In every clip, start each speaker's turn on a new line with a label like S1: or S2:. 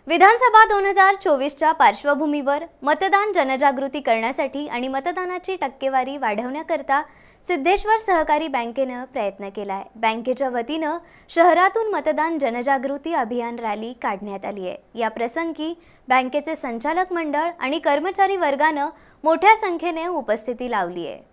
S1: विधानसभा 2024च्या पार्श्वभूमीवर मतदान जनजागृती करण्यासाठी आणि मतदानाची टक्केवारी वाढवण्याकरता सिद्धेश्वर सहकारी बँकेने प्रयत्न केलाय। बँकेच्या वतीने शहरातून मतदान जनजागृती अभियान रॅली काढण्यात आली आहे। या प्रसंगी बँकेचे संचालक मंडळ आणि कर्मचारी वर्गाने मोठ्या संख्येने उपस्थिती लावली आहे।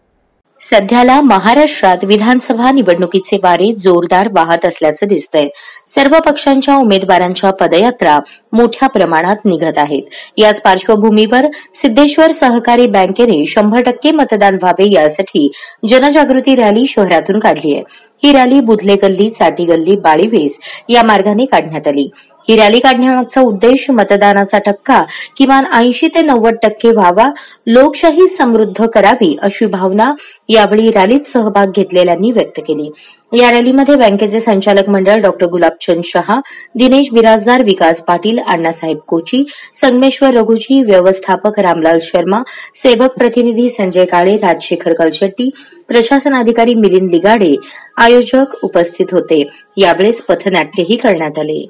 S2: सध्याला महाराष्ट्रात विधानसभा निवडणुकीचे वारे जोरदार वाहत असल्याचं दिसतंय। सर्व पक्षांच्या उमेदवारांच्या पदयात्रा मोठ्या प्रमाणात निघत आहेत। याच पार्श्वभूमीवर सिद्धेश्वर सहकारी बँकेने 100% मतदान व्हावे यासाठी जनजागृती रॅली शहरातून काढली आहे। ही रॅली बुधले गल्ली, चाटी गल्ली, बाळीवेस या मार्गाने काढण्यात आली। ही रॅली काढण्यामागचा उद्देश मतदानाचा टक्का किमान 80 ते 90% व्हावा, लोकशाही समृद्ध करावी अशी भावना यावेळी रॅलीत सहभाग घेतलेल्यांनी व्यक्त केली। या रॅलीमध्ये बँकेचे संचालक मंडळ डॉक्टर गुलाबचंद शहा, दिनेश बिराजदार, विकास पाटील, अण्णासाहेब कोची, संगमेश्वर रघुजी, व्यवस्थापक रामलाल शर्मा, सेवक प्रतिनिधी संजय काळे, राजशेखर कलशेट्टी, प्रशासन अधिकारी मिलिंद लिगाडे आयोजक उपस्थित होते। यावेळेस पथनाट्यही करण्यात आले।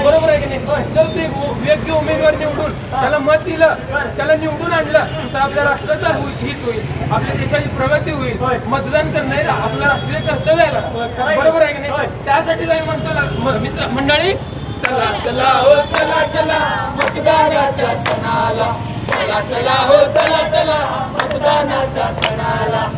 S3: बरोबर आहे की नाही? जर ते योग्य उमेदवार निवडून त्याला मत दिलं, त्याला निवडून आणलं तर आपल्या राष्ट्राचं हित होईल, आपल्या देशाची प्रगती होईल। मतदान करणं आपलं राष्ट्रीय कर्तव्य आहे, बरोबर आहे की नाही? त्यासाठी आम्ही म्हणतो मित्र मंडळी, चला चला हो चला चला मतदानाच्या सणाला, चला चला हो चला चला मतदानाच्या सणाला।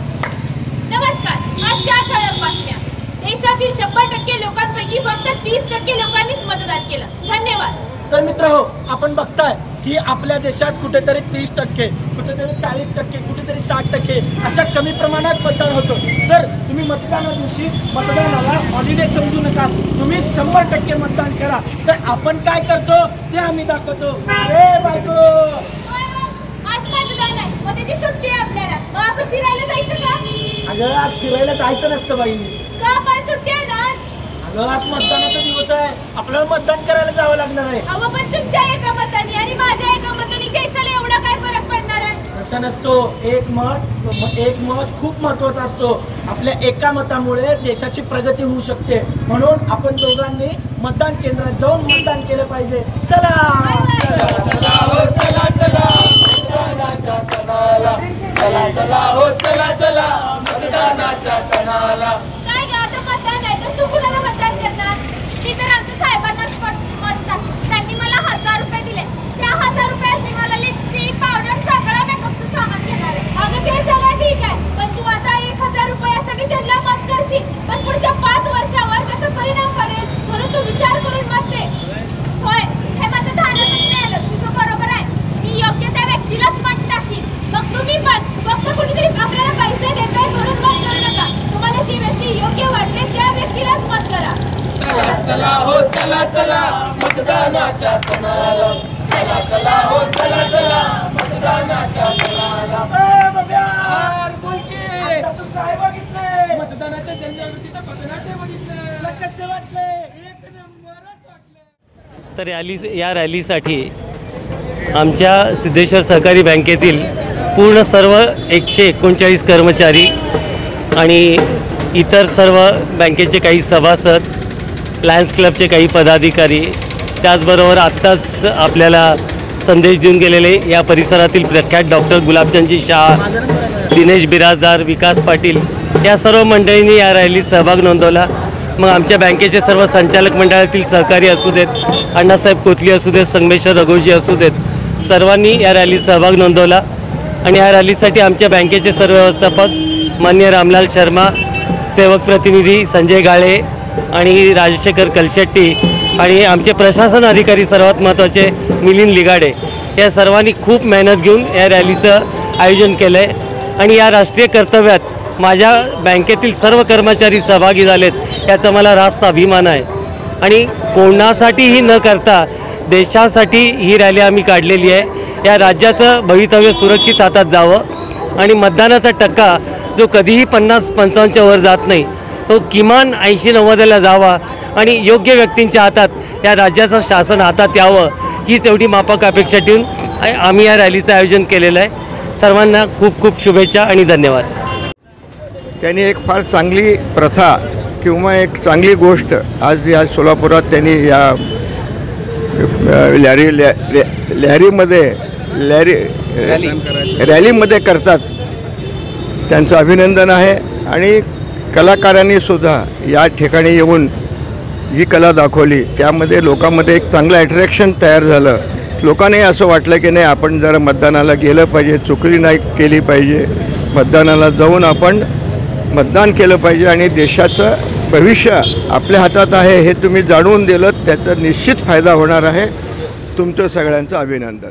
S4: नमस्कार, आजच्या ठळक बातम्या। देशातील 100% लोकांपैकी फक्त 30% लोकांनीच मतदान केलं। धन्यवाद।
S5: तर मित्रहो, आपण बघताय की आपल्या देशात कुठेतरी 30%, कुठेतरी 40%, कुठेतरी 60% अशा कमी प्रमाणात मतदान होतं। तर तुम्ही मतदाना दिवशी मतदानाला हॉलिडे समजू नका, तुम्ही 100% मतदान करा। तर आपण काय करतो ते आम्ही दाखवतो। अरे बायको,
S4: आज मतदान आहे, मग त्याची सुट्टी आहे आपल्याला, मग आपण फिरायला जायचं का?
S5: अगं आज फिरायला जायचं नसतं बाई।
S4: का पण सुट्टी आहे ना?
S5: अगं आज मतदानाचा दिवस आहे, आपल्याला मतदान करायला जावं लागणार आहे।
S4: अहो पण तुमच्या एका मताने आणि माझ्या एका मताने देशाला एवढा काय फरक पडणार आहे?
S5: असं नसतो, एक मत खूप महत्वाचा असतो। आपल्या एका मतामुळे देशाची प्रगती होऊ शकते, म्हणून आपण दोघांनी मतदान केंद्रात जाऊन मतदान केलं पाहिजे। चला
S3: चला हो चला चला मतदानाच्या सणाला, चला चला हो चला चला मतदानाच्या सणाला।
S4: काय ग, आता मतदान आहे तर तू कुणाला मतदान करणार? मी तर आमच्या साहेबांनाच मत टाकलं। त्यांनी मला 1000 रुपये दिले, त्या 1000 रुपयात मी मला लिपस्टिक, पावडर, सगळं मेकअपचं सामान घेणार आहे। अगं ते सगळं ठीक आहे, पण तू आता 1000 रुपयासाठी त्यांना मत करशील, पण पुढच्या 5 वर्षावर त्याचा परिणाम पडेल, म्हणून तू विचार करून मत दे। होय, हे माझं ध्यानातच नाही आलं, तुझं बरोबर आहे, मी योग्य त्या व्यक्तीलाच मत टाकीन। मग तुम्ही पण फक्त कुणीतरी आपल्याला पैसे देताय म्हणून मत करू नका, तुम्हाला जी व्यक्ती योग्य वाटते त्या व्यक्तीलाच मत करा।
S3: चला चला हो चला चला मतदानाच्या सणाला, चला चला हो चला चला मतदानाच्या सणाला। बोल की,
S5: तू काय बघितलंय?
S3: मतदानाच्या जनजागृतीचं पथनाट्य बघितलं,
S5: कसं वाटलंय?
S3: एक नंबरच वाटलं।
S6: तर या रॅलीसाठी आमच्या सिद्धेश्वर सहकारी बँकेतील पूर्ण सर्व 139 कर्मचारी आणि इतर सर्व बँकेचे काही सभासद, लायन्स क्लबचे काही पदाधिकारी, त्याचबरोबर आत्ताच आपल्याला संदेश देऊन गेलेले या परिसरातील प्रख्यात डॉक्टर गुलाबचंदजी शहा, दिनेश बिराजदार, विकास पाटील या सर्व मंडळींनी या रॅलीत सहभाग नोंदवला। मग आमच्या बँकेचे सर्व संचालक मंडळातील सहकारी असू देत, अण्णासाहेब कोतली असू देत, संगमेश्वर रघुजी असू देत, सर्वांनी या रॅलीत सहभाग नोंदवला। आणि या रॅलीसाठी आमच्या बँकेचे सर्व व्यवस्थापक माननीय रामलाल शर्मा, सेवक प्रतिनिधी संजय काळे आणि राजशेखर कलशेट्टी आणि आमचे प्रशासन अधिकारी सर्वात महत्त्वाचे मिलिंद लिगाडे या सर्वांनी खूप मेहनत घेऊन या रॅलीचं आयोजन केलं आहे। आणि या राष्ट्रीय कर्तव्यात माझ्या बँकेतील सर्व कर्मचारी सहभागी झालेत याचा मला रास्त अभिमान आहे। आणि कोणासाठीही न करता देशासाठी ही रॅली आम्ही काढलेली आहे। या राज्याचं भवितव्य सुरक्षित हातात जावं आणि मतदानाचा टक्का जो कधीही 50-55च्या वर जात नाही तो किमान 80-90ला जावा आणि योग्य व्यक्तींच्या हातात या राज्याचं शासन हातात यावं हीच एवढी माफक अपेक्षा ठेवून आम्ही या रॅलीचं आयोजन केलेलं आहे. सर्वांना खूप खूप शुभेच्छा आणि धन्यवाद.
S7: त्यांनी एक फार चांगली प्रथा किंवा एक चांगली गोष्ट आज या सोलापुरात त्यांनी या रॅलीमध्ये करतात. त्यांचं अभिनंदन आहे. आणि कलाकारांनी सुद्धा या ठिकाणी येऊन जी कला दाखवली त्यामध्ये लोकांमध्ये एक चांगलं अट्रॅक्शन तयार झालं. लोकांनाही असं वाटलं की नाही आपण जरा मतदानाला गेलं पाहिजे, चुकली नाही केली पाहिजे, मतदानाला जाऊन आपण मतदान केलं पाहिजे आणि देशाचं भविष्य आपल्या हातात आहे हे तुम्ही जाणून दिलं त्याचा निश्चित फायदा होणार आहे. तुमचं सगळ्यांचं अभिनंदन.